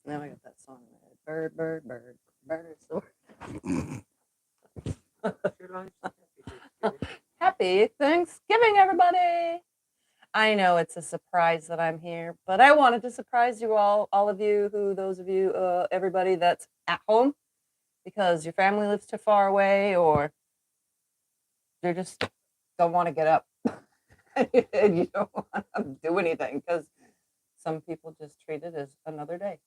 Now I got that song in my head. Bird, bird, bird, bird, sword. Happy Thanksgiving, everybody. I know it's a surprise that I'm here, but I wanted to surprise you all of you, those of you, everybody that's at home because your family lives too far away or you just don't want to get up and you don't want to do anything because some people just treat it as another day,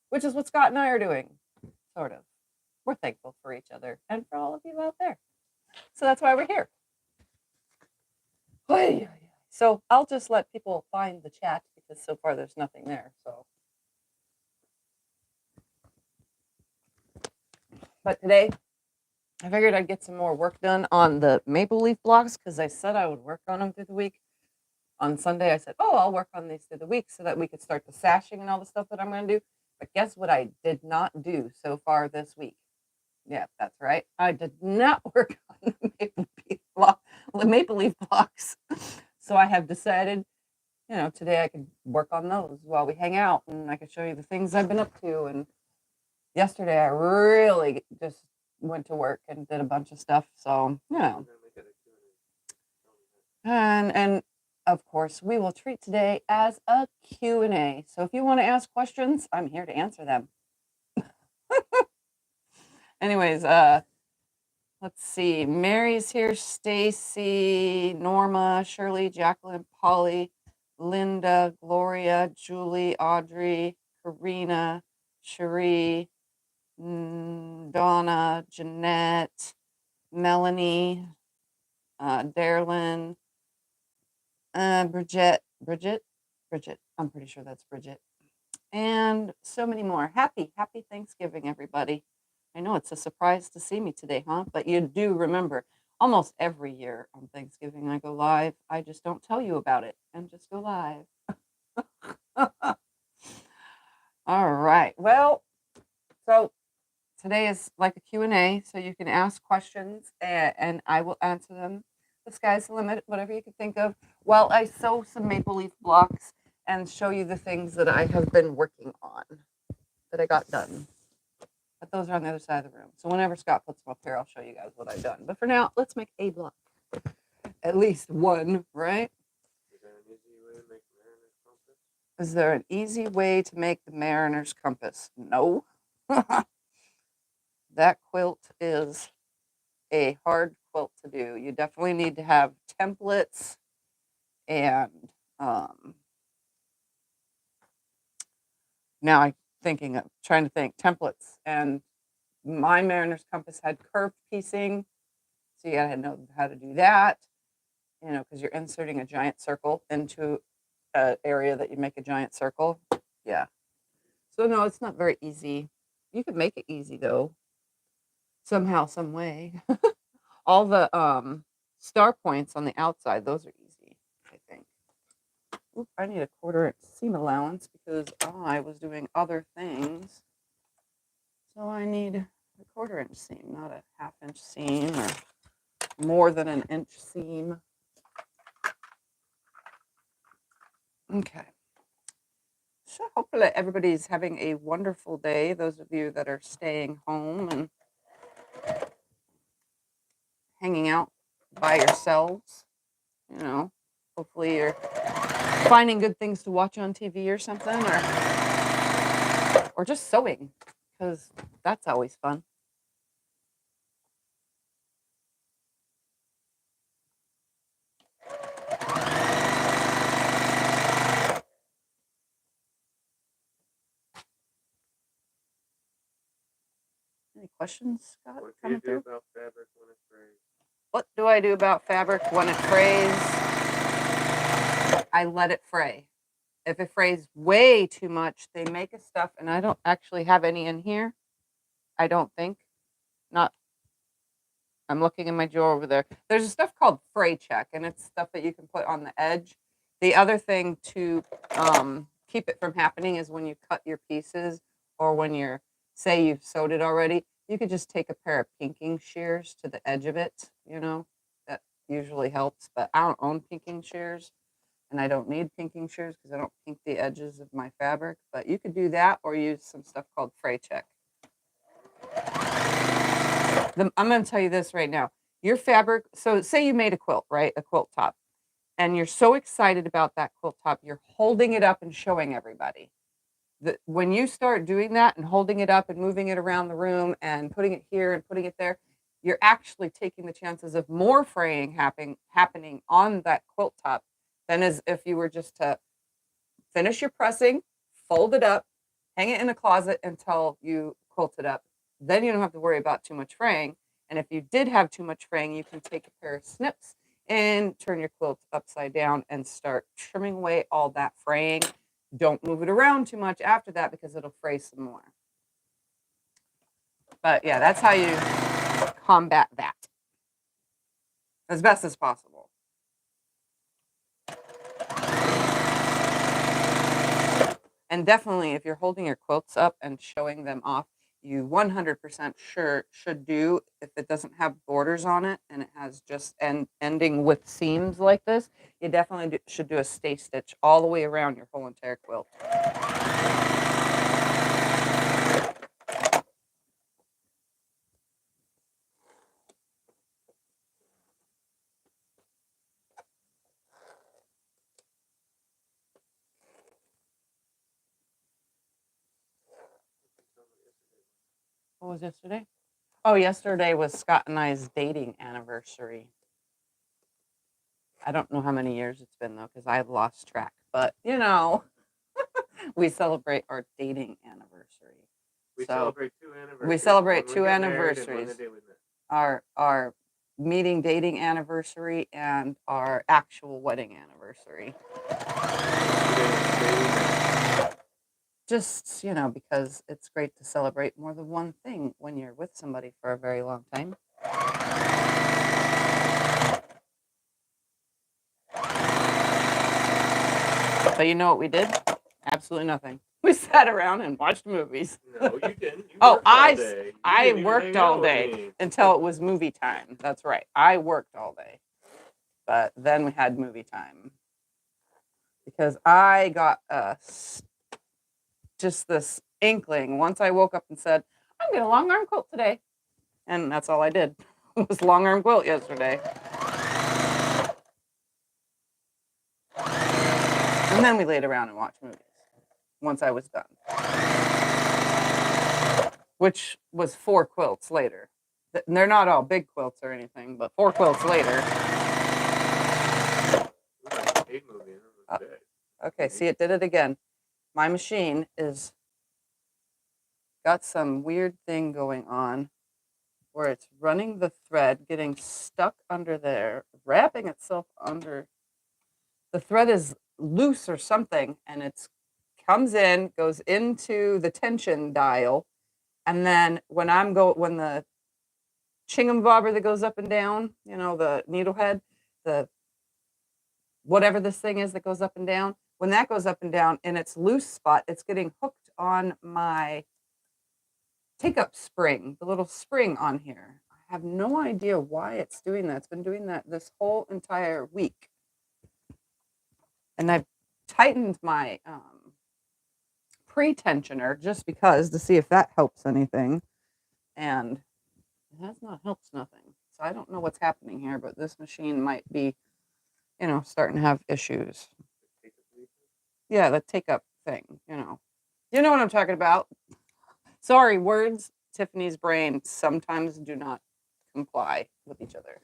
which is what Scott and I are doing, sort of. We're thankful for each other and for all of you out there. So that's why we're here. So I'll just let people find the chat because so far there's nothing there. So, but today I figured I'd get some more work done on the maple leaf blocks because I said I would work on them through the week. On Sunday, I said, oh, I'll work on these through the week so that we could start the sashing and all the stuff that I'm going to do. But guess what I did not do so far this week? Yeah, that's right. I did not work on the maple leaf blocks. So I have decided, today I could work on those while we hang out and I could show you the things I've been up to. And yesterday I really just went to work and did a bunch of stuff. So, and of course, we will treat today as a Q&A. So if you want to ask questions, I'm here to answer them. Anyways, let's see. Mary's here, Stacy, Norma, Shirley, Jacqueline, Polly, Linda, Gloria, Julie, Audrey, Karina, Cherie, Donna, Jeanette, Melanie, Darlyn, Bridget. I'm pretty sure that's Bridget. And so many more. Happy Thanksgiving, everybody. I know it's a surprise to see me today, huh? But you do remember, almost every year on Thanksgiving, I go live. I just don't tell you about it and just go live. All right. Well, so today is like a Q&A, so you can ask questions and I will answer them. The sky's the limit, whatever you can think of, while I sew some maple leaf blocks and show you the things that I have been working on that I got done. But those are on the other side of the room. So whenever Scott puts them up here, I'll show you guys what I've done. But for now, let's make a block. At least one, right? Is there an easy way to make the mariner's compass? No. That quilt is a hard quilt to do. You definitely need to have templates and now I'm trying to think templates, and my mariner's compass had curved piecing, so you gotta know how to do that, because you're inserting a giant circle into an area that you make a giant circle. Yeah. So no, it's not very easy. You could make it easy though, somehow, some way. All the star points on the outside, those are easy, I think. Oop, I need a 1/4 inch seam allowance because I was doing other things. So I need a 1/4 inch seam, not a 1/2 inch seam or more than an inch seam. Okay. So hopefully everybody's having a wonderful day. Those of you that are staying home and hanging out by yourselves, hopefully you're finding good things to watch on TV or something, or just sewing, because that's always fun. Any questions, Scott? What do you do about fabric when it frays? What do I do about fabric when it frays? I let it fray. If it frays way too much, they make a stuff, and I don't actually have any in here. I don't think. Not. I'm looking in my drawer over there. There's a stuff called fray check, and it's stuff that you can put on the edge. The other thing to keep it from happening is when you cut your pieces, or when say you've sewed it already, you could just take a pair of pinking shears to the edge of it. That usually helps, but I don't own pinking shears. and I don't need pinking shears because I don't pink the edges of my fabric, but you could do that or use some stuff called fray check. I'm going to tell you this right now. Your fabric, so say you made a quilt, right? A quilt top, and you're so excited about that quilt top, you're holding it up and showing everybody. When you start doing that and holding it up and moving it around the room and putting it here and putting it there, you're actually taking the chances of more fraying happening on that quilt top than as if you were just to finish your pressing, fold it up, hang it in a closet until you quilt it up. Then you don't have to worry about too much fraying. And if you did have too much fraying, you can take a pair of snips and turn your quilt upside down and start trimming away all that fraying. Don't move it around too much after that because it'll fray some more. But yeah, that's how you combat that as best as possible. And definitely, if you're holding your quilts up and showing them off, you 100% sure should do, if it doesn't have borders on it and it has just ending with seams like this, you definitely should do a stay stitch all the way around your whole entire quilt. What was yesterday? Oh, yesterday was Scott and I's dating anniversary. I don't know how many years it's been, though, because I've lost track. But, you know, we celebrate our dating anniversary. We So, celebrate 2 anniversaries. we celebrate When 2 we got married and when anniversaries. the day we met. Our meeting dating anniversary and our actual wedding anniversary. Just, you know, because it's great to celebrate more than one thing when you're with somebody for a very long time. But you know what we did? Absolutely nothing. We sat around and watched movies. No, you didn't. You Oh, worked all day. You I didn't even worked hang all out with day me. until it was movie time. That's right. I worked all day. But then we had movie time. Because I got just this inkling once I woke up and said, I'm going to long arm quilt today. And that's all I did was long arm quilt yesterday. And then we laid around and watched movies once I was done. Which was 4 quilts later. They're not all big quilts or anything, but 4 quilts later. Okay, see, it did it again. My machine is got some weird thing going on where it's running the thread, getting stuck under there, wrapping itself under. The thread is loose or something, and it comes in, goes into the tension dial, and then when the chingham bobber that goes up and down, you know, the needle head, the whatever this thing is that goes up and down, when that goes up and down in its loose spot, it's getting hooked on my take-up spring, the little spring on here. I have no idea why it's doing that. It's been doing that this whole entire week. And I've tightened my pre-tensioner just because to see if that helps anything. And it has not helped nothing. So I don't know what's happening here, but this machine might be, you know, starting to have issues. Yeah, the take-up thing, you know. You know what I'm talking about. Sorry, words, Tiffany's brain sometimes do not comply with each other.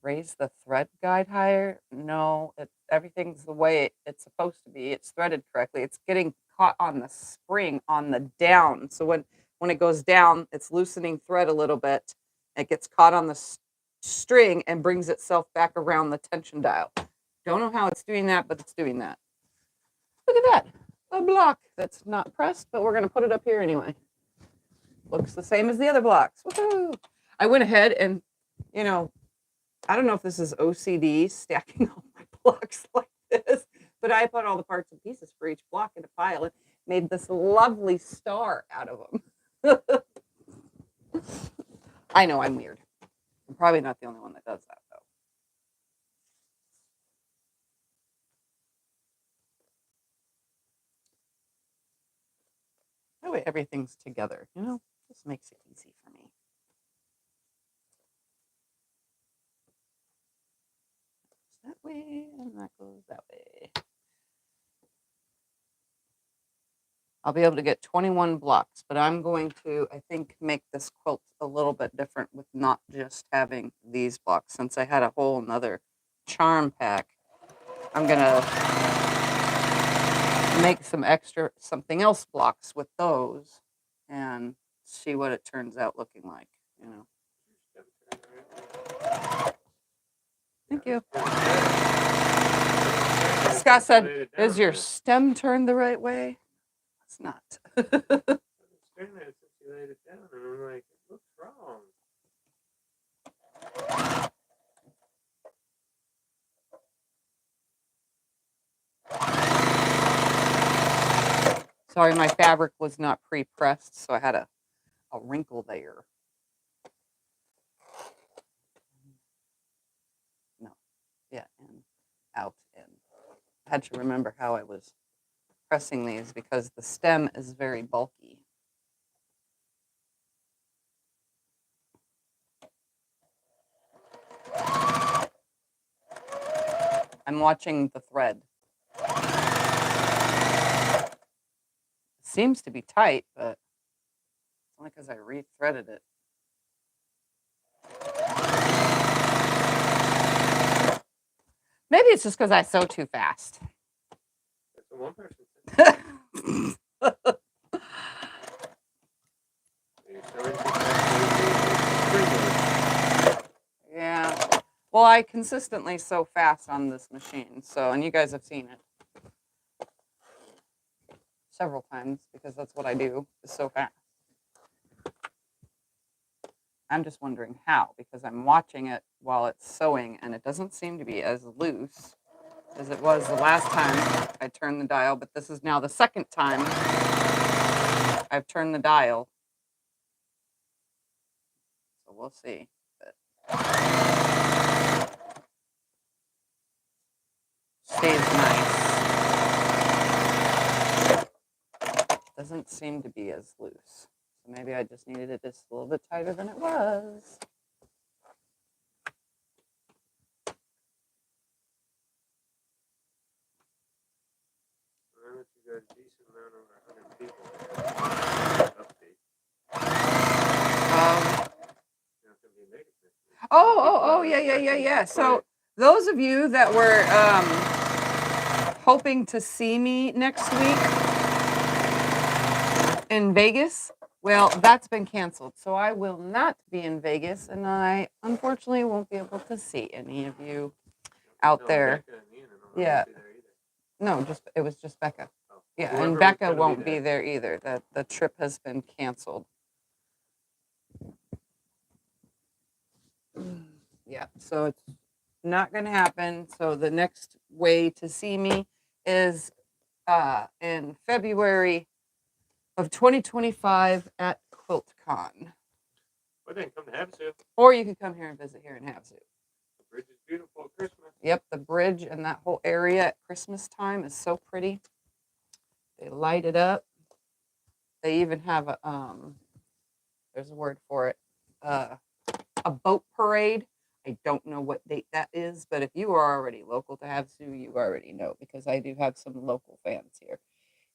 Raise the thread guide higher? No, everything's the way it's supposed to be. It's threaded correctly. It's getting caught on the spring on the down. So when it goes down, it's loosening thread a little bit. It gets caught on the string and brings itself back around the tension dial. Don't know how it's doing that, but it's doing that. Look at that. A block that's not pressed, but we're going to put it up here anyway. Looks the same as the other blocks. Woohoo! I went ahead and, you know, I don't know if this is OCD stacking all my blocks like this, but I put all the parts and pieces for each block in a pile and made this lovely star out of them. I know I'm weird. I'm probably not the only one that does that, though. That way everything's together, you know? This makes it easy for me. That way, and that goes that way. I'll be able to get 21 blocks, but I'm going to, I think, make this quilt a little bit different with not just having these blocks. Since I had a whole nother charm pack, I'm gonna make some extra something else blocks with those and see what it turns out looking like, you know. Thank you. Scott said, is your stem turned the right way? It's not. I was staring at it since you laid it down, and I'm like, it looks wrong. Sorry, my fabric was not pre-pressed, so I had a wrinkle there. No, yeah, and out, and I had to remember how I was pressing these because the stem is very bulky. I'm watching the thread. It seems to be tight, but it's only because I re-threaded it. Maybe it's just because I sew too fast. That's what one person said. Yeah. Well, I consistently sew fast on this machine, so, and you guys have seen it several times because that's what I do, is sew fast. I'm just wondering how, because I'm watching it while it's sewing and it doesn't seem to be as loose as it was the last time I turned the dial, but this is now the second time I've turned the dial. So we'll see. But stays nice. Doesn't seem to be as loose. So maybe I just needed it just a little bit tighter than it was. I bet you got a decent amount over 100 people update. Yeah. So those of you that were hoping to see me next week in Vegas, well, that's been canceled. So I will not be in Vegas, and I unfortunately won't be able to see any of you out there. Yeah. No, it was just Becca. Yeah, and Becca won't be there either. The trip has been canceled. Yeah, so it's not going to happen. So the next way to see me is in February of 2025 at QuiltCon. Or then come to Havasu. Or you could come here and visit here in Havasu. The bridge is beautiful at Christmas. Yep, the bridge and that whole area at Christmas time is so pretty. They light it up. They even have a there's a word for it, a boat parade. I don't know what date that is, but if you are already local to Havasu, you already know, because I do have some local fans here.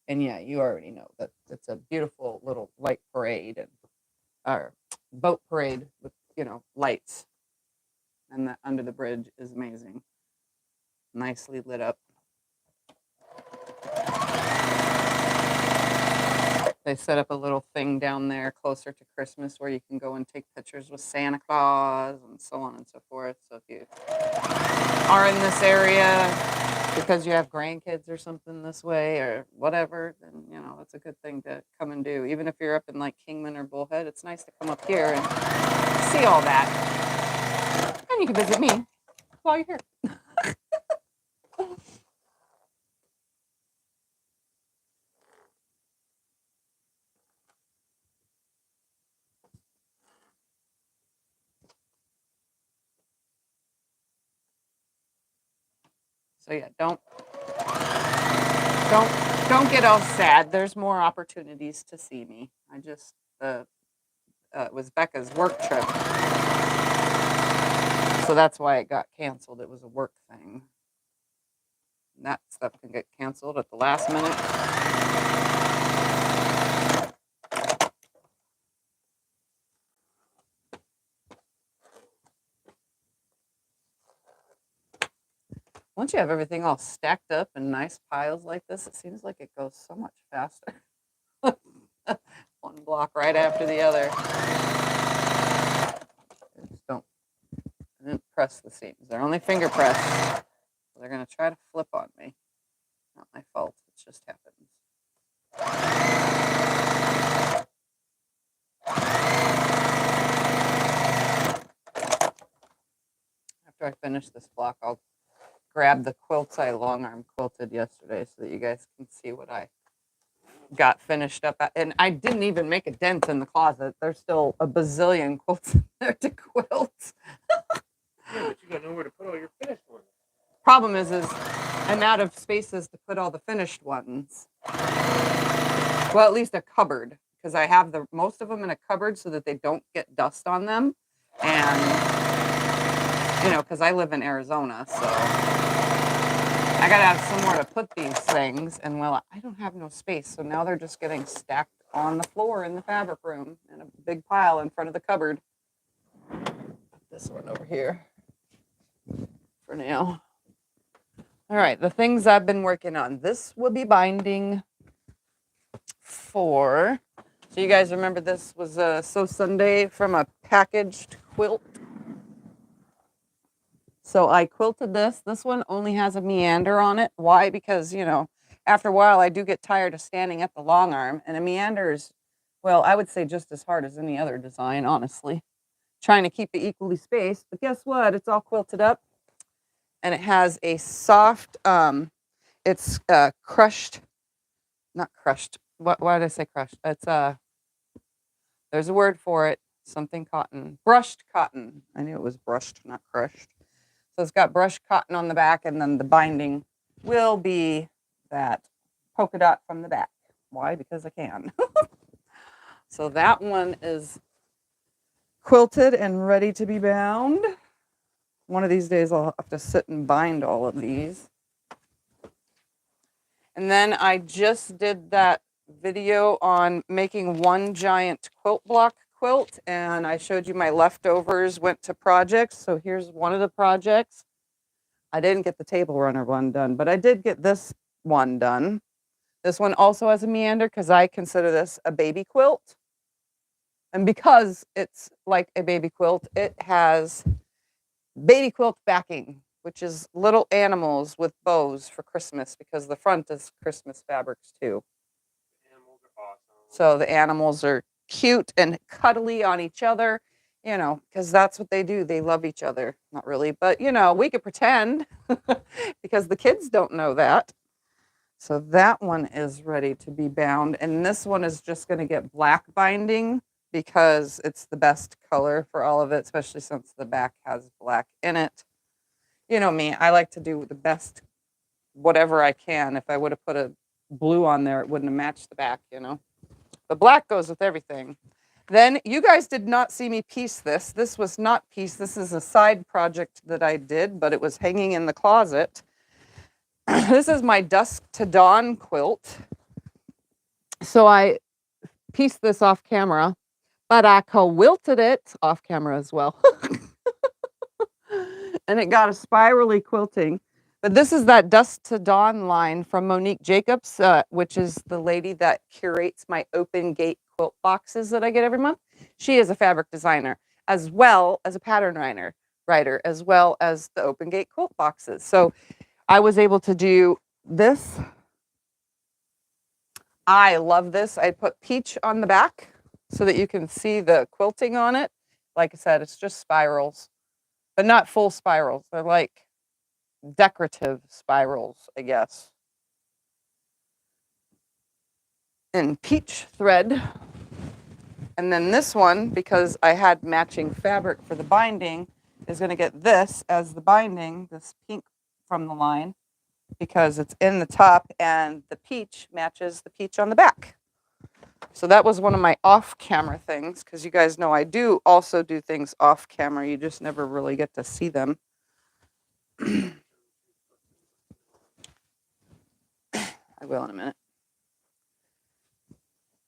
And yeah, you already know that it's a beautiful little light parade and or boat parade with, you know, lights. And that under the bridge is amazing. Nicely lit up. They set up a little thing down there closer to Christmas where you can go and take pictures with Santa Claus and so on and so forth. So if you are in this area because you have grandkids or something this way or whatever, then, you know, it's a good thing to come and do. Even if you're up in like Kingman or Bullhead, it's nice to come up here and see all that. And you can visit me while you're here. So yeah, don't get all sad. There's more opportunities to see me. I just it was Becca's work trip, so that's why it got canceled. It was a work thing. And that stuff can get canceled at the last minute. Once you have everything all stacked up in nice piles like this, it seems like it goes so much faster. One block right after the other. I didn't press the seams. They're only finger pressed. So they're going to try to flip on me. Not my fault. It just happens. After I finish this block, I'll grab the quilts I long arm quilted yesterday so that you guys can see what I got finished up at. And I didn't even make a dent in the closet. There's still a bazillion quilts in there to quilt. Yeah, but you got nowhere to put all your finished ones. Problem is I'm out of spaces to put all the finished ones. Well, at least a cupboard, because I have most of them in a cupboard so that they don't get dust on them. And, you know, because I live in Arizona, so I got to have somewhere to put these things. And, well, I don't have no space, so now they're just getting stacked on the floor in the fabric room in a big pile in front of the cupboard. Put this one over here for now. All right, the things I've been working on. This will be binding for, so you guys remember this was a Sew Sunday from a packaged quilt. So I quilted this. This one only has a meander on it. Why? Because, you know, after a while I do get tired of standing at the long arm, and a meander is, well, I would say just as hard as any other design, honestly. Trying to keep it equally spaced, but guess what? It's all quilted up. And it has a soft, it's crushed, not crushed. Why did I say crushed? It's there's a word for it. Something cotton, brushed cotton. I knew it was brushed, not crushed. So it's got brushed cotton on the back, and then the binding will be that polka dot from the back. Why? Because I can. So that one is quilted and ready to be bound. One of these days I'll have to sit and bind all of these. And then I just did that video on making one giant quilt block quilt, and I showed you my leftovers went to projects. So here's one of the projects. I didn't get the table runner one done, but I did get this one done. This one also has a meander because I consider this a baby quilt. And because it's like a baby quilt, it has baby quilt backing, which is little animals with bows for Christmas, because the front is Christmas fabrics too. Animals are awesome. So the animals are cute and cuddly on each other, you know, because that's what they do. They love each other. Not really, but, you know, we could pretend because the kids don't know that. So that one is ready to be bound. And this one is just going to get black binding because it's the best color for all of it, especially since the back has black in it. You know me, I like to do the best whatever I can. If I would have put a blue on there, it wouldn't have matched the back, you know. But black goes with everything. Then you guys did not see me piece this. This was not pieced. This is a side project that I did, but it was hanging in the closet. This is my Dusk to Dawn quilt. So I pieced this off camera, but I quilted it off camera as well. And it got a spirally quilting. But this is that Dusk to Dawn line from Monique Jacobs, which is the lady that curates my open gate quilt boxes that I get every month. She is a fabric designer as well as a pattern writer, as well as the open gate quilt boxes. So I was able to do this. I love this. I put peach on the back so that you can see the quilting on it. Like I said, it's just spirals, but not full spirals. They're like decorative spirals, I guess. And peach thread. And then this one, because I had matching fabric for the binding, is going to get this as the binding, this pink from the line. because it's in the top and the peach matches the peach on the back. So that was one of my off-camera things, because you guys know I do also do things off-camera. You just never really get to see them. I will in a minute.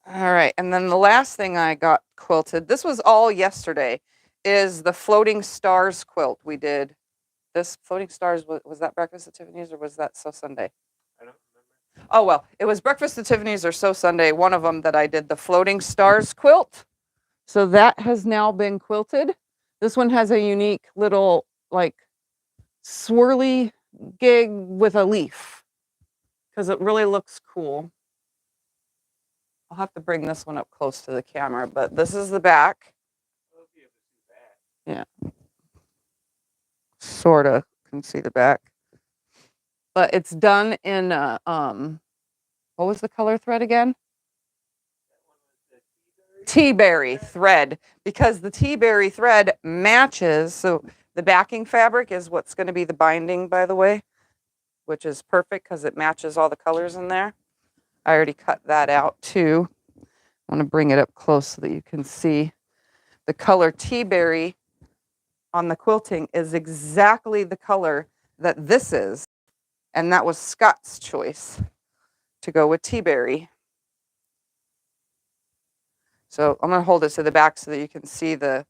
All right, and then the last thing I got quilted, this was all yesterday, is the Floating Stars quilt we did. This Floating Stars, was that Breakfast at Tiffany's or was that So Sunday? I don't remember. Oh, well, it was Breakfast at Tiffany's or So Sunday, one of them that I did the Floating Stars quilt. So that has now been quilted. This one has a unique little, like, swirly gig with a leaf, because it really looks cool. I'll have to bring this one up close to the camera, but this is the back. Yeah. Sort of can see the back. But it's done in, what was the color thread again? Tea-berry thread, because the tea-berry thread matches. So the backing fabric is what's going to be the binding, by the way, which is perfect because it matches all the colors in there. I already cut that out too. I want to bring it up close so that you can see the color tea-berry on the quilting is exactly the color that this is. And that was Scott's choice to go with tea-berry. So I'm going to hold it to the back so that you can see the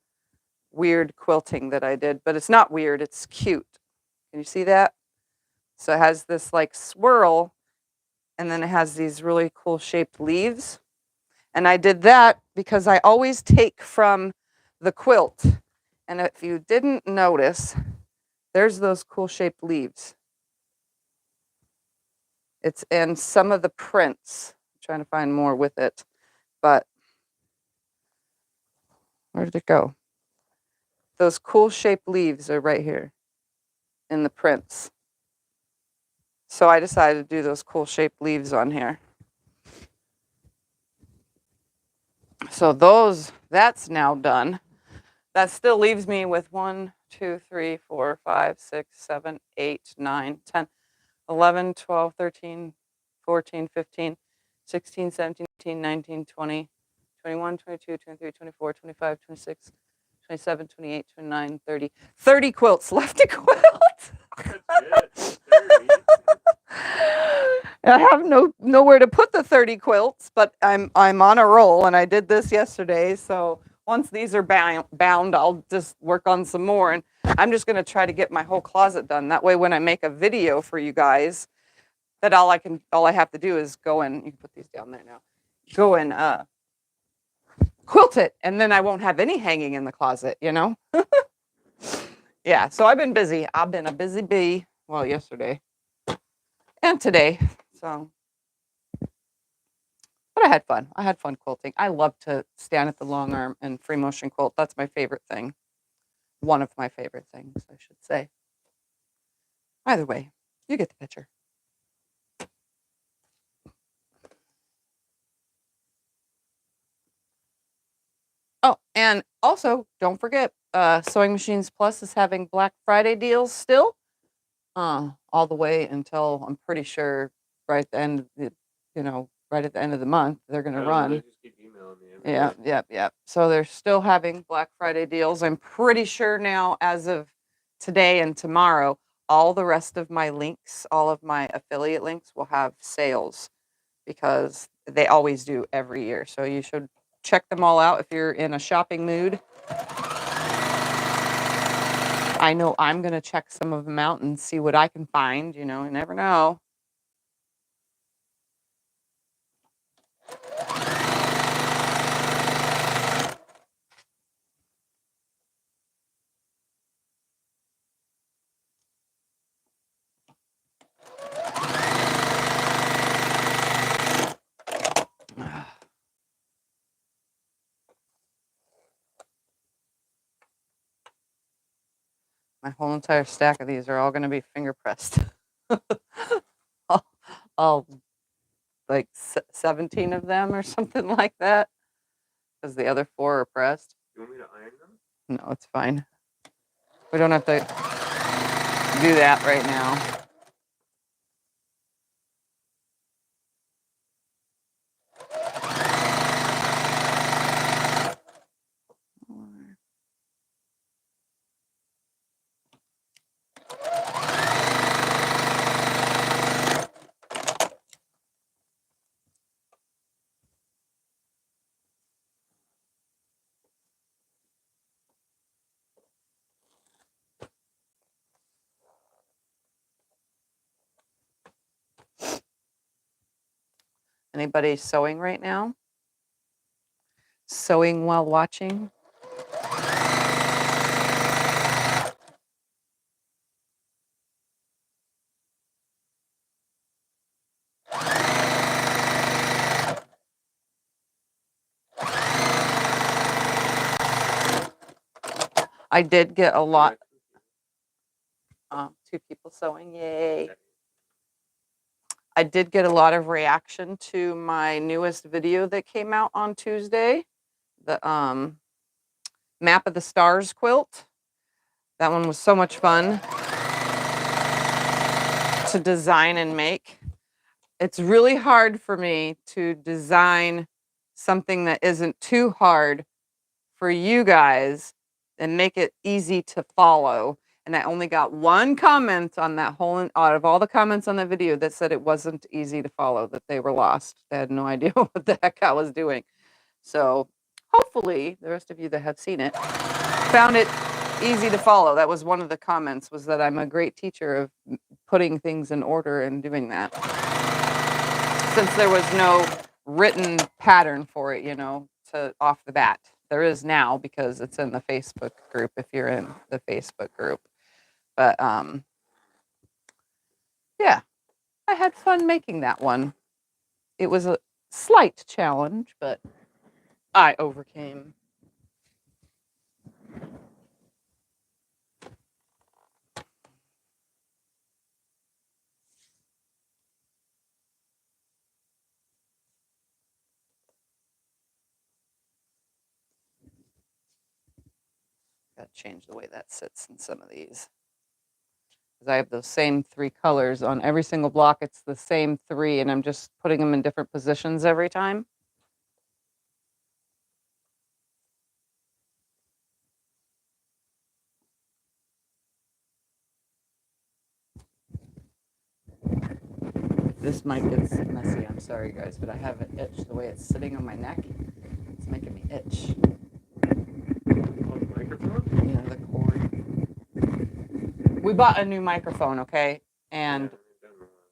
weird quilting that I did. But it's not weird, it's cute. Can you see that? So it has this like swirl, and then it has these really cool shaped leaves. And I did that because I always take from the quilt. And if you didn't notice, there's those cool shaped leaves. It's in some of the prints. I'm trying to find more with it. But where did it go? Those cool shaped leaves are right here in the prints. So I decided to do those cool shaped leaves on here. So that's now done. That still leaves me with 1, 2, 3, 4, 5, 6, 7, 8, 9, 10, 11, 12, 13, 14, 15, 16, 17, 18, 19, 20, 21, 22, 23, 24, 25, 26, 27, 28, 29, 30. 30 quilts left to quilt. That's good. 30. I have nowhere to put the 30 quilts, but I'm on a roll, and I did this yesterday. So once these are bound, I'll just work on some more, and I'm just going to try to get my whole closet done. That way, when I make a video for you guys, that all I have to do is go and you can put these down there now. Go and quilt it, and then I won't have any hanging in the closet, you know? Yeah, so I've been busy. I've been a busy bee. Well, yesterday and today. So, but I had fun. I had fun quilting. I love to stand at the long arm and free motion quilt. That's my favorite thing. One of my favorite things, I should say. Either way, you get the picture. Oh, and also don't forget, Sewing Machines Plus is having Black Friday deals still, all the way until I'm pretty sure right at the end of right at the end of the month they're going to run. They just keep emailing me every Yeah, day. yeah. So they're still having Black Friday deals. I'm pretty sure now, as of today and tomorrow, all the rest of my links, all of my affiliate links will have sales, because they always do every year. So you should check them all out if you're in a shopping mood. I know I'm going to check some of them out and see what I can find. You never know. My whole entire stack of these are all going to be finger pressed. all like 17 of them or something like that, because the other 4 are pressed. You want me to iron them? No, it's fine. We don't have to do that right now. Anybody sewing right now? Sewing while watching? I did get a lot. 2 people sewing, yay. I did get a lot of reaction to my newest video that came out on Tuesday, the Map of the Stars quilt. That one was so much fun to design and make. It's really hard for me to design something that isn't too hard for you guys and make it easy to follow. And I only got 1 comment on that whole, out of all the comments on that video, that said it wasn't easy to follow, that they were lost. They had no idea what the heck I was doing. So hopefully the rest of you that have seen it found it easy to follow. That was one of the comments, was that I'm a great teacher of putting things in order and doing that. Since there was no written pattern for it, you know, to off the bat. There is now, because it's in the Facebook group, if you're in the Facebook group. But yeah, I had fun making that one. It was a slight challenge, but I overcame. Got to change the way that sits in some of these. Because I have those same 3 colors on every single block. It's the same 3, and I'm just putting them in different positions every time. This mic gets messy, I'm sorry guys, but I have an itch. The way it's sitting on my neck, it's making me itch. On the microphone? Yeah, the cord. We bought a new microphone, okay? And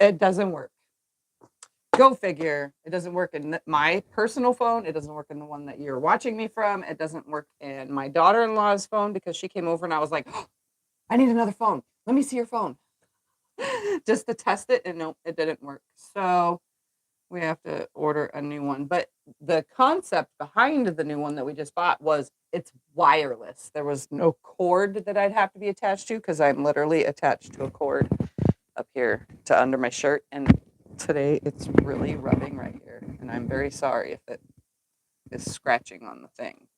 it doesn't work. Go figure. It doesn't work in my personal phone. It doesn't work in the one that you're watching me from. It doesn't work in my daughter-in-law's phone, because she came over and I was like, oh, I need another phone. Let me see your phone. Just to test it, and no, it didn't work. So we have to order a new one. But the concept behind the new one that we just bought was it's wireless. There was no cord that I'd have to be attached to, because I'm literally attached to a cord up here to under my shirt. And today it's really rubbing right here. And I'm very sorry if it is scratching on the thing.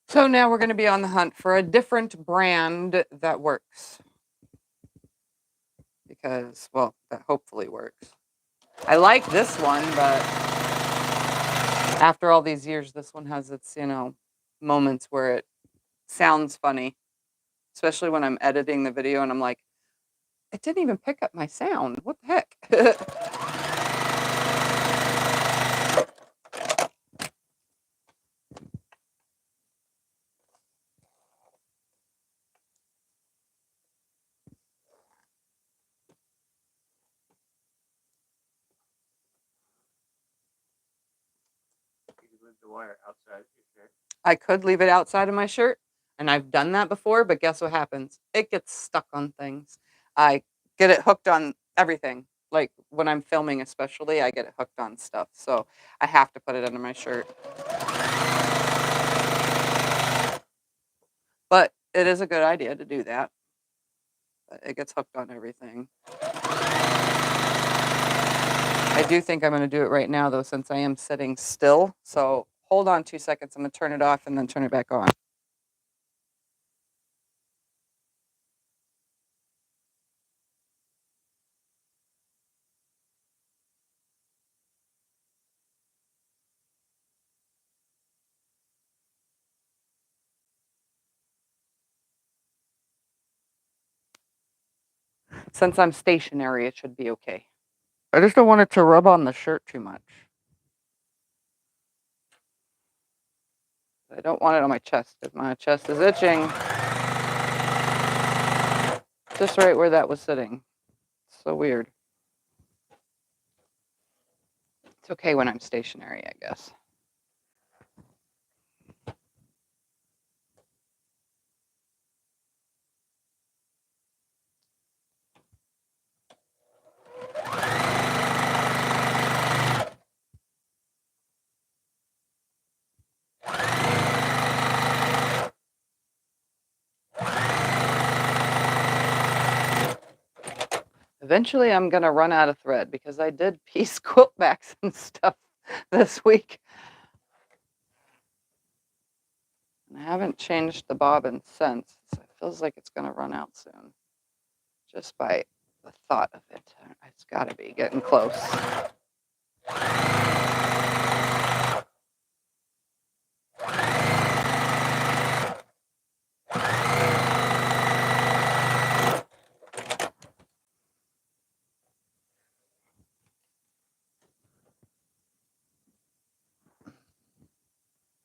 So now we're going to be on the hunt for a different brand that works. Because, well, that hopefully works. I like this one, but after all these years, this one has its, you know, moments where it sounds funny. Especially when I'm editing the video and I'm like, it didn't even pick up my sound. What the heck? The wire outside your shirt. I could leave it outside of my shirt, and I've done that before, but guess what happens? It gets stuck on things. I get it hooked on everything. Like when I'm filming especially, I get it hooked on stuff. So I have to put it under my shirt. But it is a good idea to do that. But it gets hooked on everything. I do think I'm going to do it right now, though, since I am sitting still. So hold on 2 seconds. I'm going to turn it off and then turn it back on. Since I'm stationary, it should be okay. I just don't want it to rub on the shirt too much. I don't want it on my chest, because my chest is itching. Just right where that was sitting. So weird. It's okay when I'm stationary, I guess. Eventually, I'm going to run out of thread because I did piece quilt backs and stuff this week. And I haven't changed the bobbin since. So it feels like it's going to run out soon. Just by the thought of it. It's got to be getting close.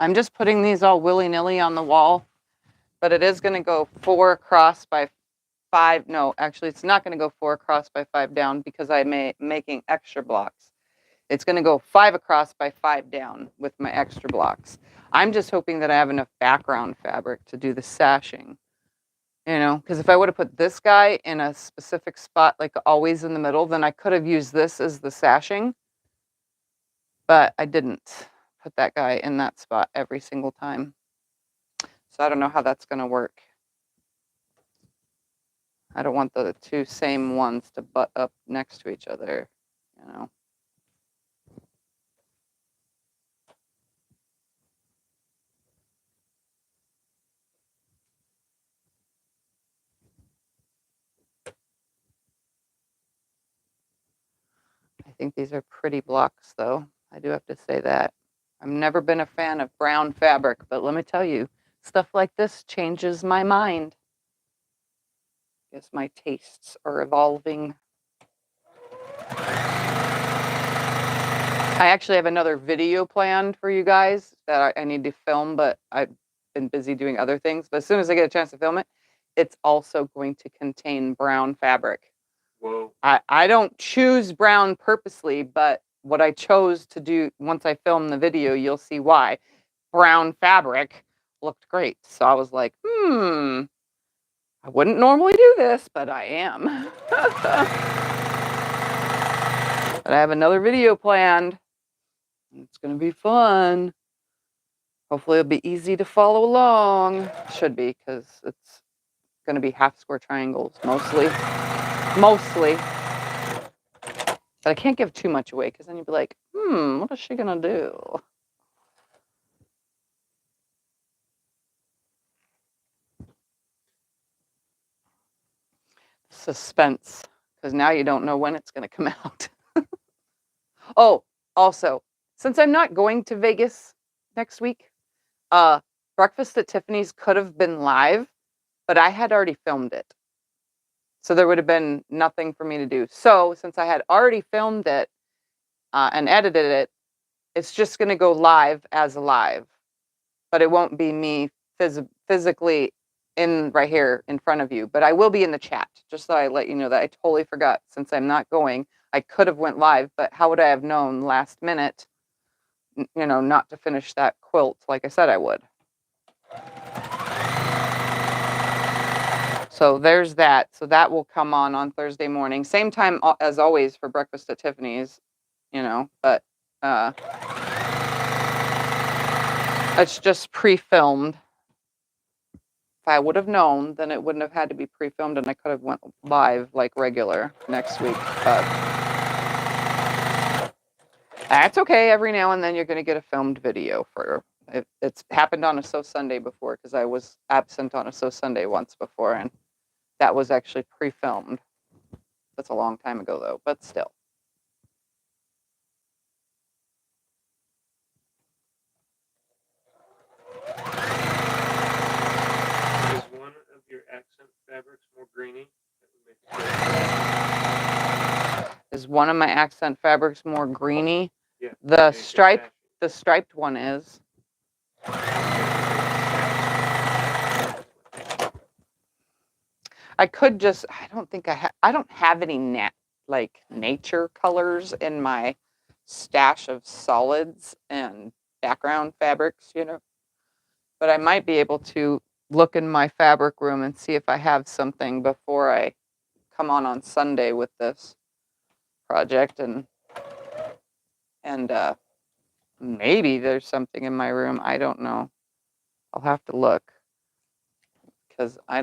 I'm just putting these all willy-nilly on the wall, but it is going to go 4 across by 5. No, actually, it's not going to go 4 across by 5 down because I'm making extra blocks. It's going to go 5 across by 5 down with my extra blocks. I'm just hoping that I have enough background fabric to do the sashing, you know, because if I would have put this guy in a specific spot, like always in the middle, then I could have used this as the sashing, but I didn't put that guy in that spot every single time. So I don't know how that's going to work. I don't want the 2 same ones to butt up next to each other, you know. I think these are pretty blocks, though. I do have to say that. I've never been a fan of brown fabric, but let me tell you, stuff like this changes my mind. I guess my tastes are evolving. I actually have another video planned for you guys that I need to film, but I've been busy doing other things. But as soon as I get a chance to film it, it's also going to contain brown fabric. Whoa. I don't choose brown purposely, but what I chose to do once I film the video, you'll see why. Brown fabric looked great. So I was like, I wouldn't normally do this, but I am. But I have another video planned. It's going to be fun. Hopefully it'll be easy to follow along. Should be, because it's going to be half square triangles, mostly. Mostly. But I can't give too much away, because then you'd be like, what is she going to do? Suspense, because now you don't know when it's going to come out. Oh, also, since I'm not going to Vegas next week, Breakfast at Tiffany's could have been live, but I had already filmed it. So there would have been nothing for me to do. So since I had already filmed it and edited it, it's just going to go live as live. But it won't be me physically in right here in front of you. But I will be in the chat, just so I let you know that I totally forgot. Since I'm not going, I could have went live, but how would I have known last minute, you know, not to finish that quilt like I said I would? So there's that. So that will come on Thursday morning. Same time as always for Breakfast at Tiffany's, you know, but it's just pre-filmed. If I would have known, then it wouldn't have had to be pre-filmed and I could have went live like regular next week. But that's okay. Every now and then you're going to get a filmed video for it. It's happened on a Sew Sunday before, because I was absent on a Sew Sunday once before, and that was actually pre-filmed. That's a long time ago, though, but still. Is one of your accent fabrics more greeny? Is one of my accent fabrics more greeny? Yeah. The striped one is. I could just, I don't think I don't have any like nature colors in my stash of solids and background fabrics, you know. But I might be able to look in my fabric room and see if I have something before I come on Sunday with this project, and maybe there's something in my room. I don't know. I'll have to look because I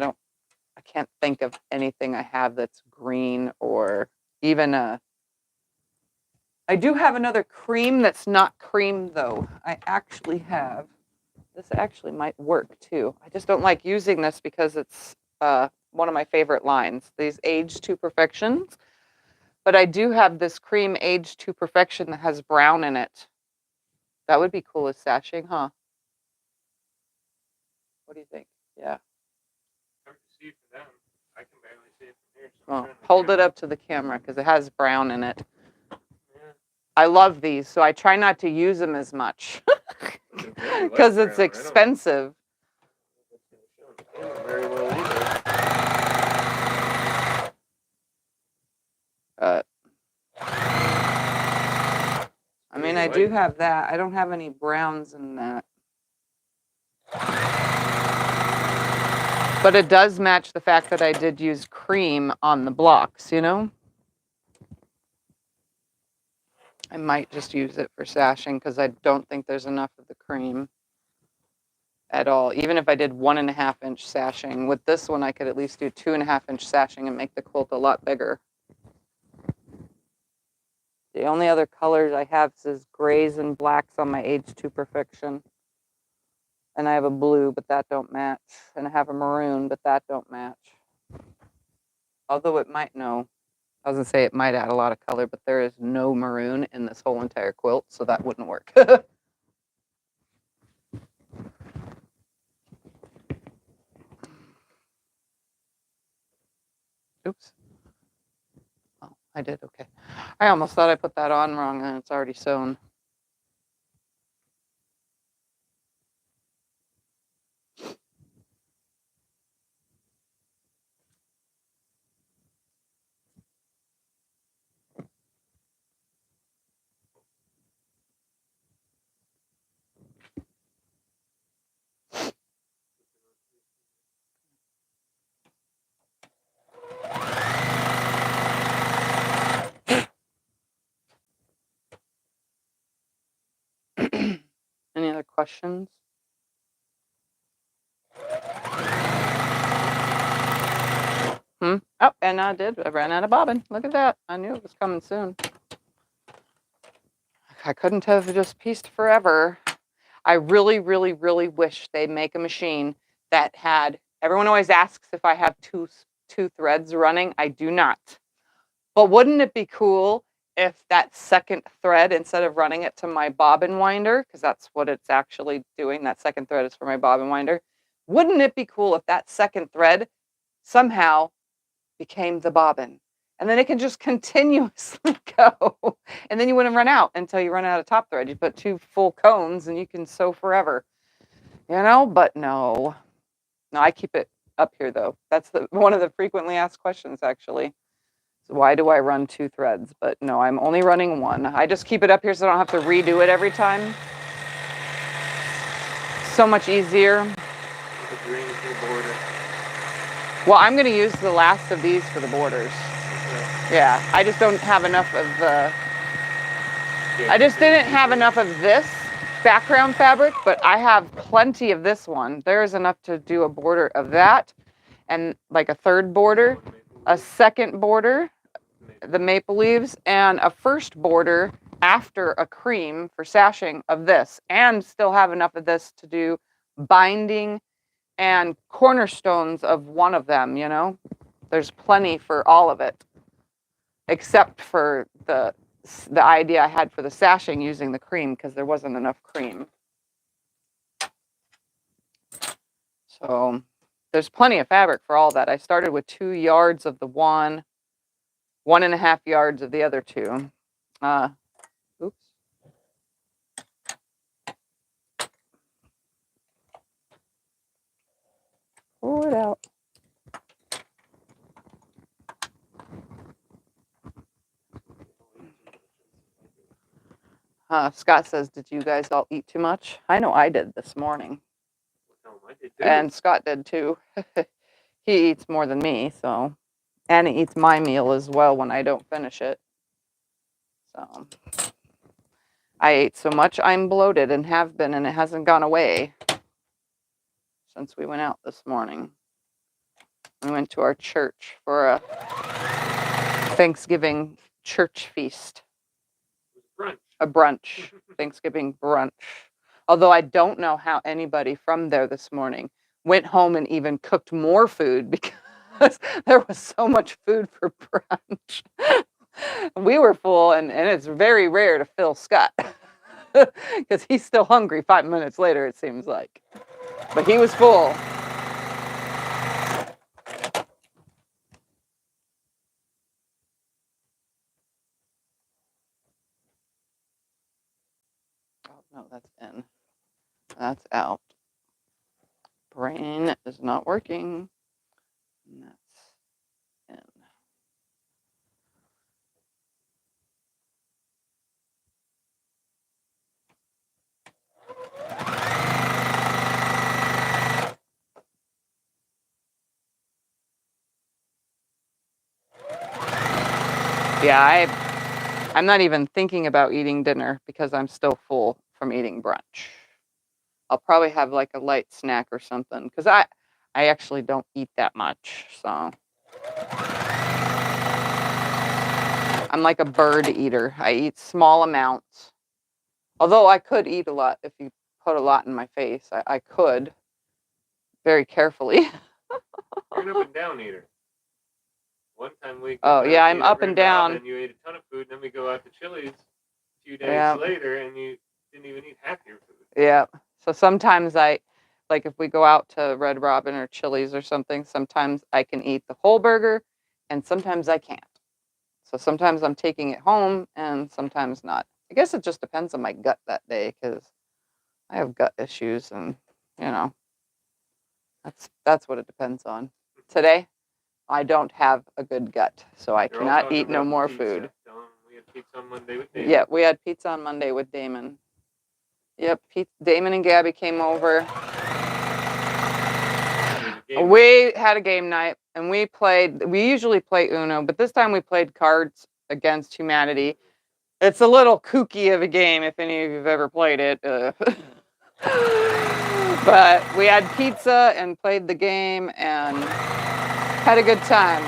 can't think of anything I have that's green or even I do have another cream that's not cream though. I actually have, this actually might work too. I just don't like using this because it's one of my favorite lines, these Age to Perfections. But I do have this cream Age to Perfection that has brown in it. That would be cool as sashing, huh? What do you think? Yeah. Hard to see for them. I can barely see it from here. So Well, hold it up to the camera because it has brown in it. Yeah. I love these, so I try not to use them as much because it's expensive. Very well either. I mean, I do have that. I don't have any browns in that. But it does match the fact that I did use cream on the blocks, you know? I might just use it for sashing because I don't think there's enough of the cream at all. Even if I did 1.5-inch sashing, with this one I could at least do 2.5-inch sashing and make the quilt a lot bigger. The only other colors I have is grays and blacks on my Age to Perfection. And I have a blue, but that don't match. And I have a maroon, but that don't match. Although it might, no. I was gonna say it might add a lot of color, but there is no maroon in this whole entire quilt, so that wouldn't work. Oops. Oh, I did, okay. I almost thought I put that on wrong and it's already sewn. Any other questions? Oh, and I did. I ran out of bobbin. Look at that. I knew it was coming soon. I couldn't have just pieced forever. I really, really, really wish they make a machine that had, everyone always asks if I have two threads running. I do not. But wouldn't it be cool if that second thread, instead of running it to my bobbin winder, because that's what it's actually doing, that second thread is for my bobbin winder, wouldn't it be cool if that second thread somehow became the bobbin? And then it can just continuously go. And then you wouldn't run out until you run out of top thread. You put 2 full cones and you can sew forever. You know, but no. No, I keep it up here though. That's one of the frequently asked questions actually. So why do I run 2 threads? But no, I'm only running 1. I just keep it up here so I don't have to redo it every time. So much easier. The green for the border. Well, I'm going to use the last of these for the borders. Yeah, I just don't have enough of the, I just didn't have enough of this background fabric, but I have plenty of this one. There's enough to do a border of that and like a third border, a second border, the maple leaves, and a first border after a cream for sashing of this, and still have enough of this to do binding and cornerstones of one of them, you know? There's plenty for all of it, except for the idea I had for the sashing using the cream because there wasn't enough cream. So there's plenty of fabric for all that. I started with 2 yards of the one, 1.5 yards of the other 2. Oops. Pull it out. Scott says, did you guys all eat too much? I know I did this morning. No, I did too. And Scott did too. He eats more than me, so. And he eats my meal as well when I don't finish it. So. I ate so much I'm bloated and have been, and it hasn't gone away since we went out this morning. We went to our church for a Thanksgiving church feast. Brunch. A brunch. Thanksgiving brunch. Although I don't know how anybody from there this morning went home and even cooked more food because there was so much food for brunch. We were full, and it's very rare to fill Scott because he's still hungry 5 minutes later, it seems like. But he was full. Oh, no, that's in. That's out. Brain is not working. And that's in. Yeah, I'm not even thinking about eating dinner because I'm still full from eating brunch. I'll probably have like a light snack or something because I actually don't eat that much. So I'm like a bird eater. I eat small amounts. Although I could eat a lot if you put a lot in my face. I could very carefully. You're an up and down eater. One time we Oh yeah, I'm up and down. And you ate a ton of food, and then we go out to Chili's a few days later, and you didn't even eat half your food. Yeah. So sometimes like if we go out to Red Robin or Chili's or something, sometimes I can eat the whole burger, and sometimes I can't. So sometimes I'm taking it home, and sometimes not. I guess it just depends on my gut that day because I have gut issues, and that's what it depends on. Today, I don't have a good gut, so I cannot eat no more food. We had pizza on Monday with Damon. Yeah, we had pizza on Monday with Damon. Yep, Damon and Gabby came over. We had a game night, and we usually play Uno, but this time we played Cards Against Humanity. It's a little kooky of a game if any of you have ever played it. But we had pizza and played the game and had a good time.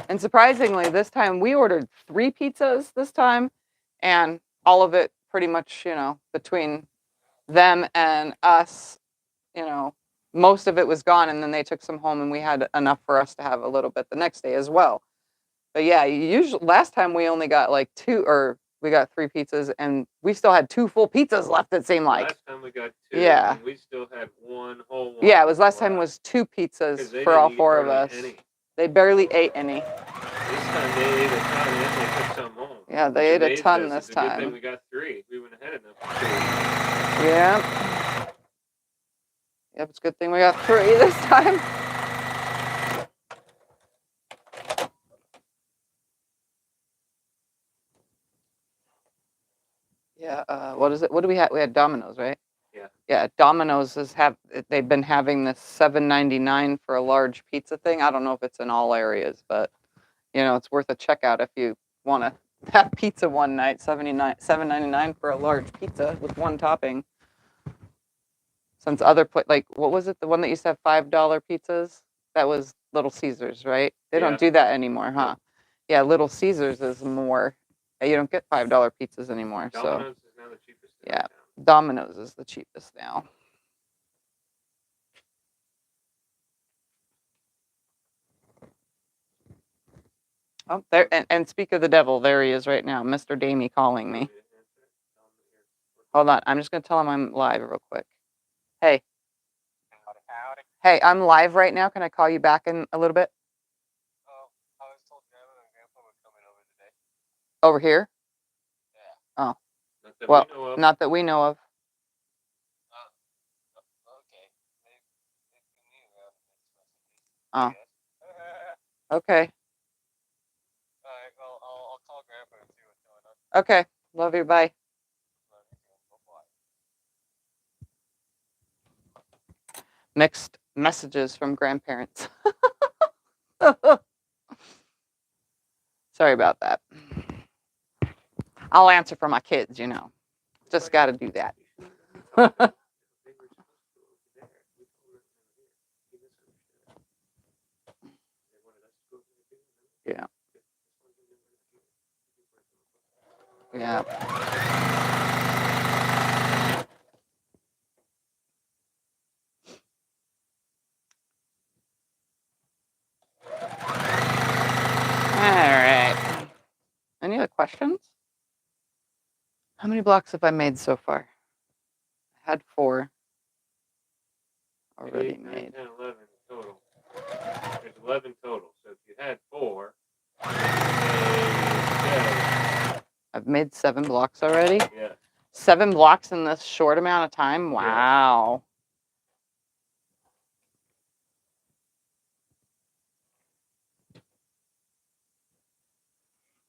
And surprisingly, this time we ordered 3 pizzas this time, and all of it pretty much, between them and us, most of it was gone, and then they took some home, and we had enough for us to have a little bit the next day as well. But yeah, usually last time we only got like 2, or we got 3 pizzas, and we still had 2 full pizzas left, it seemed like. Last time we got 2, yeah. And we still had 1 whole one. Yeah, it was last time was 2 pizzas for all 4 of us. They barely ate any. This time they ate a ton, and then they took some home. Yeah, they ate a ton this time. Good thing we got 3. We went ahead enough for 2. Yeah. Yep, it's a good thing we got 3 this time. Yeah, what is it? What do we have? We had Domino's, right? Yeah. Yeah, Domino's they've been having this $7.99 for a large pizza thing. I don't know if it's in all areas, but it's worth a check out if you want to have pizza one night. $7.99 for a large pizza with 1 topping. Since other like what was it? The one that used to have $5 pizzas? That was Little Caesars, right? They don't do that anymore, huh? Yeah, Little Caesars is more. You don't get $5 pizzas anymore. Domino's is now the cheapest. Yeah, Domino's is the cheapest now. Oh, there and speak of the devil, there he is right now, Mr. Damie calling me. Hold on, I'm just gonna tell him I'm live real quick. Hey. Howdy. Hey, I'm live right now. Can I call you back in a little bit? Oh, I was told Grandma and Grandpa were coming over today. Over here? Yeah. Oh. Not that we know of. Okay. Oh. Okay. Alright, well, I'll call Grandpa and see what's going on. Okay. Love you. Bye. Mixed messages from grandparents. Sorry about that. I'll answer for my kids, you know. Just got to do that. Yeah. Yeah. All right. Any other questions? How many blocks have I made so far? I had 4 already 8, 9, made. 10, 11 total. There's 11 total. So if you had 4, I've made 7 blocks already. Yeah. 7 blocks in this short amount of time. Wow.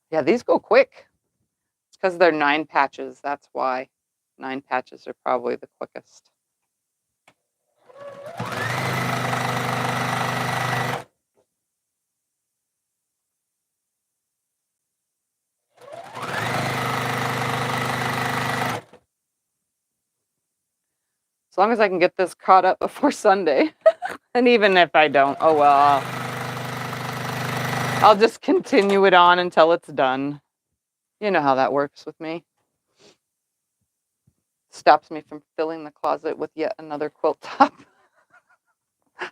Yeah, these go quick. It's because they're 9 patches. That's why 9 patches are probably the quickest. As long as I can get this caught up before Sunday. And even if I don't, oh well. I'll just continue it on until it's done. You know how that works with me. Stops me from filling the closet with yet another quilt top.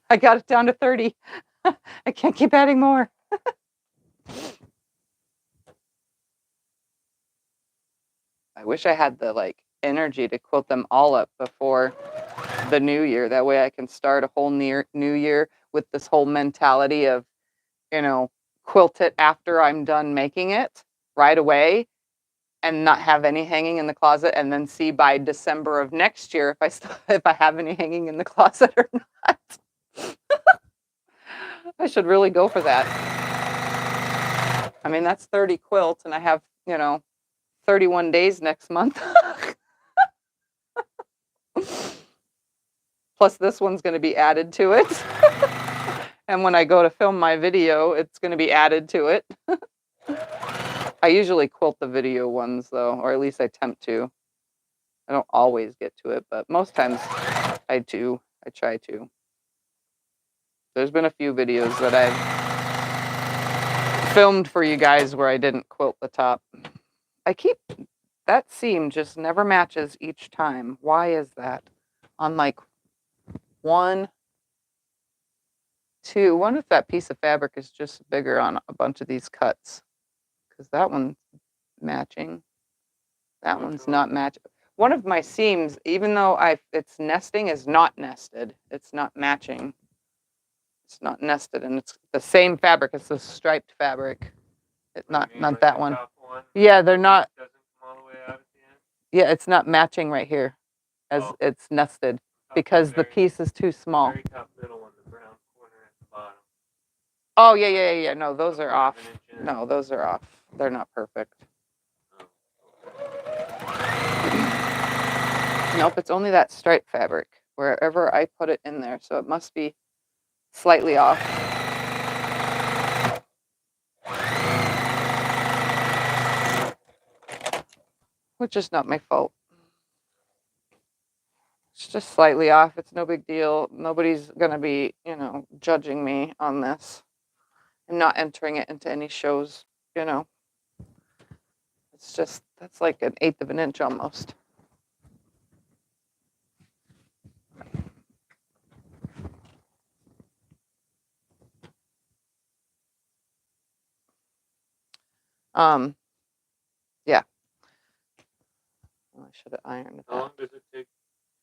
I got it down to 30. I can't keep adding more. I wish I had the energy to quilt them all up before the new year. That way I can start a whole new year with this whole mentality of, quilt it after I'm done making it right away and not have any hanging in the closet, and then see by December of next year if I have any hanging in the closet or not. I should really go for that. I mean, that's 30 quilts, and I have, 31 days next month. Plus this one's going to be added to it. And when I go to film my video, it's going to be added to it. I usually quilt the video ones though, or at least I attempt to. I don't always get to it, but most times I do. I try to. There's been a few videos that I've filmed for you guys where I didn't quilt the top. That seam just never matches each time. Why is that? On like 1, 2, wonder if that piece of fabric is just bigger on a bunch of these cuts. Because that one's matching. That one's not matching. One of my seams, even though it's nesting, is not nested. It's not matching. It's not nested, and it's the same fabric. It's the striped fabric. It's not that one. Yeah, they're not. Doesn't come all the way out at the end? Yeah, it's not matching right here, as it's nested, because the piece is too small. Very top middle one, the brown corner at the bottom. Oh yeah. No, those are off. No, those are off. They're not perfect. Nope, it's only that striped fabric wherever I put it in there, so it must be slightly off. Which is not my fault. It's just slightly off. It's no big deal. Nobody's gonna be, judging me on this. I'm not entering it into any shows, It's just, that's like 1/8 of an inch almost. Yeah. I should have ironed it. How long does it take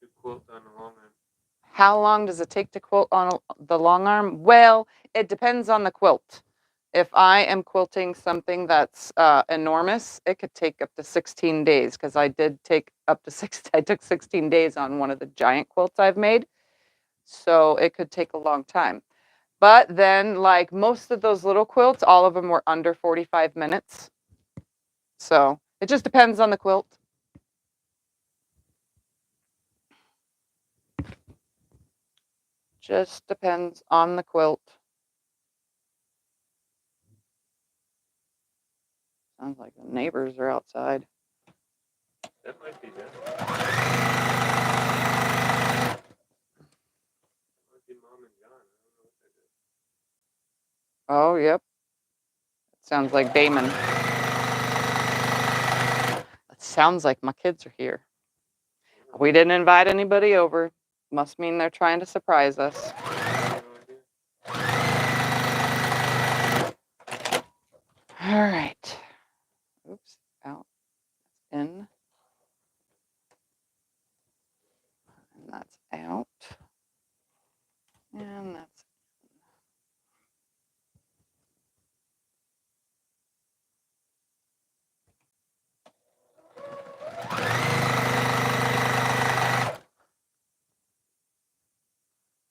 to quilt on the long arm? How long does it take to quilt on the long arm? Well, it depends on the quilt. If I am quilting something that's enormous, it could take up to 16 days because I did take up to I took 16 days on one of the giant quilts I've made. So it could take a long time. But then, like most of those little quilts, all of them were under 45 minutes. So it just depends on the quilt. Just depends on the quilt. Sounds like the neighbors are outside. That might be them. Might be Mom and John. I don't know what that is. Oh, yep. Sounds like Damon. It sounds like my kids are here. We didn't invite anybody over. Must mean they're trying to surprise us. I have no idea. All right. Oops. Out. In. And that's out. And that's.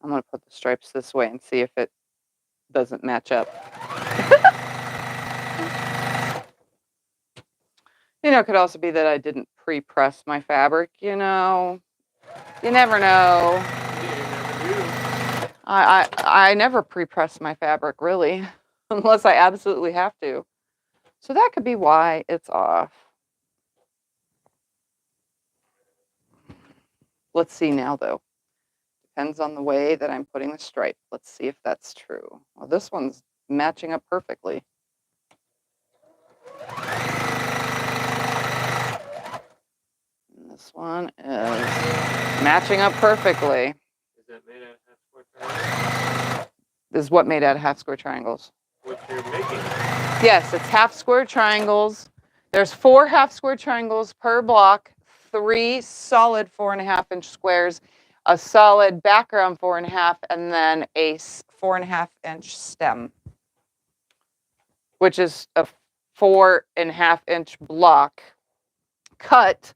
I'm going to put the stripes this way and see if it doesn't match up. It could also be that I didn't pre-press my fabric, You never know. I never pre-press my fabric, really, unless I absolutely have to. So that could be why it's off. Let's see now, though. Depends on the way that I'm putting the stripe. Let's see if that's true. Well, this one's matching up perfectly. And this one is matching up perfectly. Is that made out of half square triangles? Is what made out of half square triangles? What you're making? Yes, it's half square triangles. There's 4 half square triangles per block, 3 solid 4.5-inch squares, a solid background 4.5, and then a 4.5-inch stem, which is a 4.5-inch block cut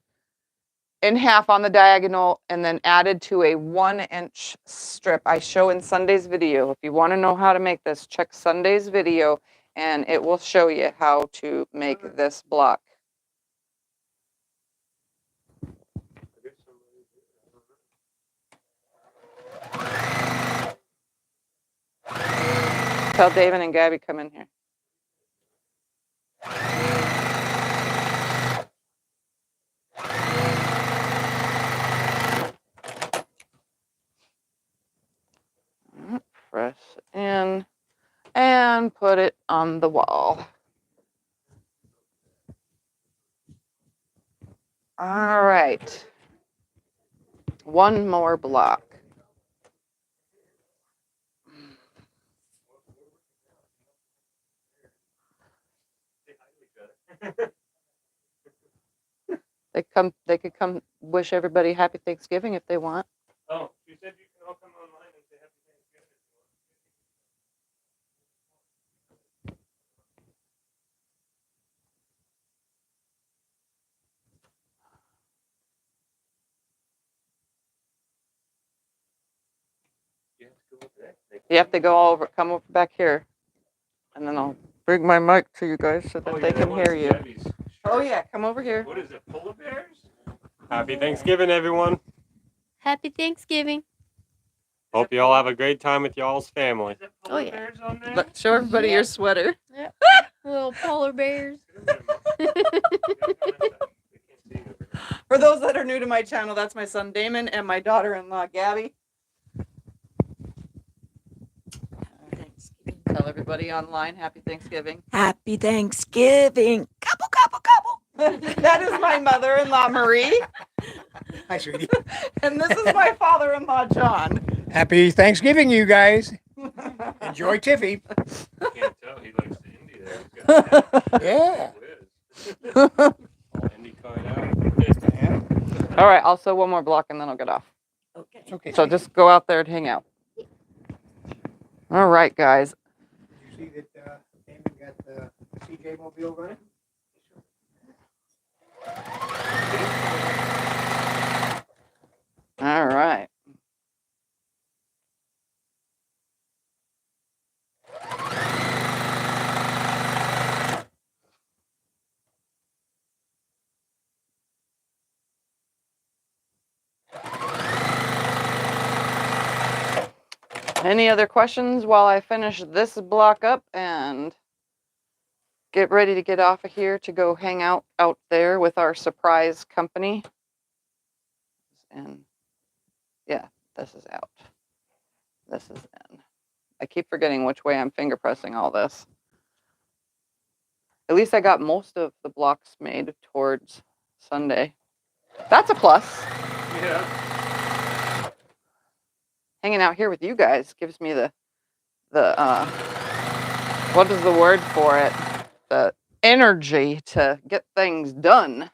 in half on the diagonal and then added to a 1-inch strip. I show in Sunday's video. If you want to know how to make this, check Sunday's video and it will show you how to make this block. Tell David and Gabby come in here. Press in and put it on the wall. All right. One more block. They could come wish everybody happy Thanksgiving if they want. Oh, you said you can all come online and say happy Thanksgiving if you want. You have to go over there. You have to go over, come over back here, and then I'll bring my mic to you guys so that they can hear you. Oh yeah, come over here. What is it, polar bears? Happy Thanksgiving, everyone. Happy Thanksgiving. Hope you all have a great time with y'all's family. Oh, yeah. Bears on there? Look, show everybody your sweater. Yep. Little polar bears. For those that are new to my channel, that's my son Damon and my daughter-in-law Gabby. Tell everybody online happy Thanksgiving. Happy Thanksgiving. Gobble, gobble, gobble. That is my mother-in-law Marie. Hi, sweetie. And this is my father-in-law John. Happy Thanksgiving, you guys. Enjoy Tiffy. I can't tell. He likes the indie there. He's got that. Yeah. All indie card out. All right, I'll sew one more block and then I'll get off. Okay. It's okay. So just go out there and hang out. All right, guys. Did you see that Damon got the CJ mobile running? All right. Any other questions while I finish this block up and get ready to get off of here to go hang out there with our surprise company? And yeah, this is out. This is in. I keep forgetting which way I'm finger pressing all this. At least I got most of the blocks made towards Sunday. That's a plus. Yeah. Hanging out here with you guys gives me the what is the word for it? The energy to get things done.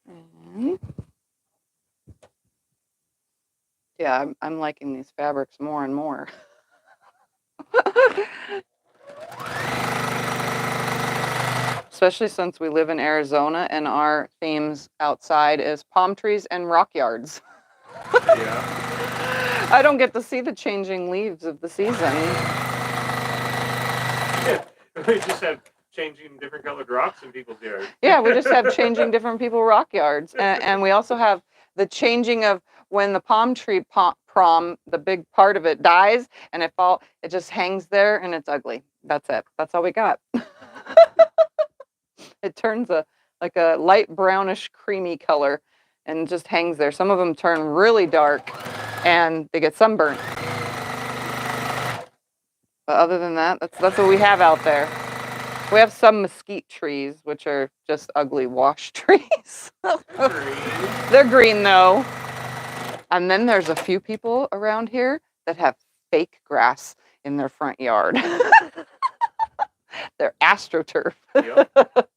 And yeah, I'm liking these fabrics more and more. Especially since we live in Arizona and our themes outside is palm trees and rock yards. Yeah. I don't get to see the changing leaves of the season. Yeah. We just have changing different colored rocks in people's yards. Yeah, we just have changing different people rock yards. And we also have the changing of when the palm tree prom, the big part of it dies and it just hangs there and it's ugly. That's it. That's all we got. It turns like a light brownish creamy color and just hangs there. Some of them turn really dark and they get sunburnt. But other than that, that's what we have out there. We have some mesquite trees, which are just ugly wash trees. They're green though. And then there's a few people around here that have fake grass in their front yard. They're AstroTurf. Yep.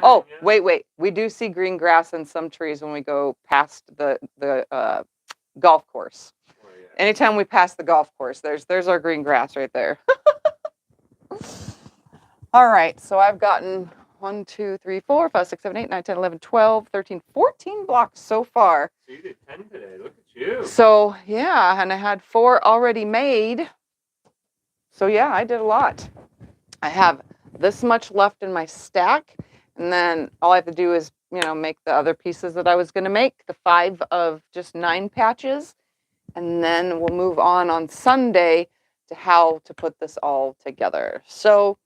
Oh, wait. We do see green grass in some trees when we go past the golf course. Oh, yeah. Anytime we pass the golf course, there's our green grass right there. All right, so I've gotten 1, 2, 3, 4, 5, 6, 7, 8, 9, 10, 11, 12, 13, 14 blocks so far. So you did 10 today. Look at you. So yeah, and I had 4 already made. So yeah, I did a lot. I have this much left in my stack. And then all I have to do is, make the other pieces that I was going to make, the 5 of just 9 patches. And then we'll move on Sunday to how to put this all together. So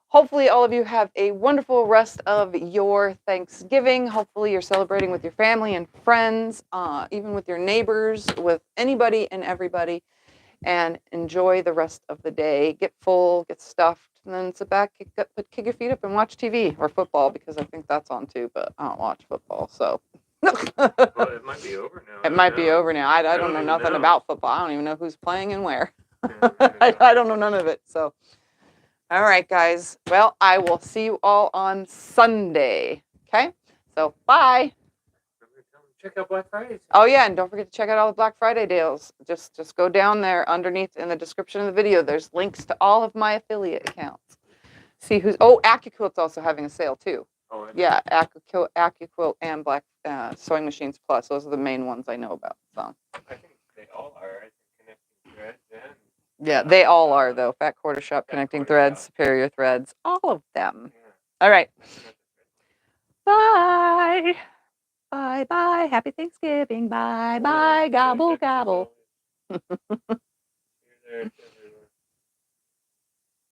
hopefully all of you have a wonderful rest of your Thanksgiving. Hopefully you're celebrating with your family and friends, even with your neighbors, with anybody and everybody. And enjoy the rest of the day. Get full, get stuffed, and then sit back, kick your feet up, and watch TV or football because I think that's on too. But I don't watch football, so. Well, it might be over now. It might be over now. I don't know nothing about football. I don't even know who's playing and where. I don't know none of it. So, all right, guys. Well, I will see you all on Sunday. Okay. So, bye. Check out Black Friday. Oh yeah, and don't forget to check out all the Black Friday deals. Just go down there underneath in the description of the video. There's links to all of my affiliate accounts. See who's AccuQuilt's also having a sale too. Oh, Yeah, AccuQuilt and Sewing Machines Plus. Those are the main ones I know about. So. I think they all are. I think Connecting Threads and. Yeah, they all are though. Fat Quarter Shop, Connecting Threads, Superior Threads, all of them. Yeah. All right. Bye. Bye. Happy Thanksgiving. Bye. Gobble, gobble.